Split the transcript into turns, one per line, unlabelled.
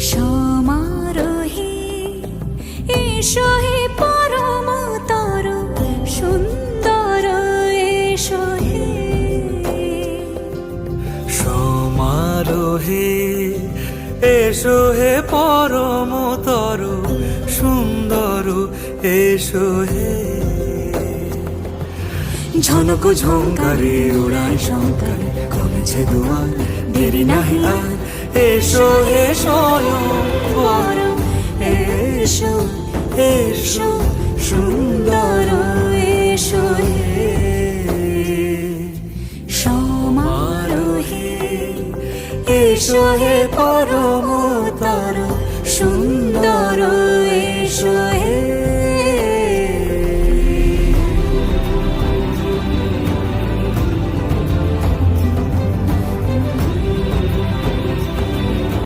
সমারোহে এসো হে পরমতর সুন্দর এসো হে
সমারোহে এসো হে পরমতর সুন্দর এসো হে ঝনক ঝঙ্কারে উড়ায় শঙ্কার কমেছে দুয়ার দেরি নাহি আর এসো হে স্বয়ং বর এসো এসো সুন্দর এসো হে সমারোহে এসো হে পর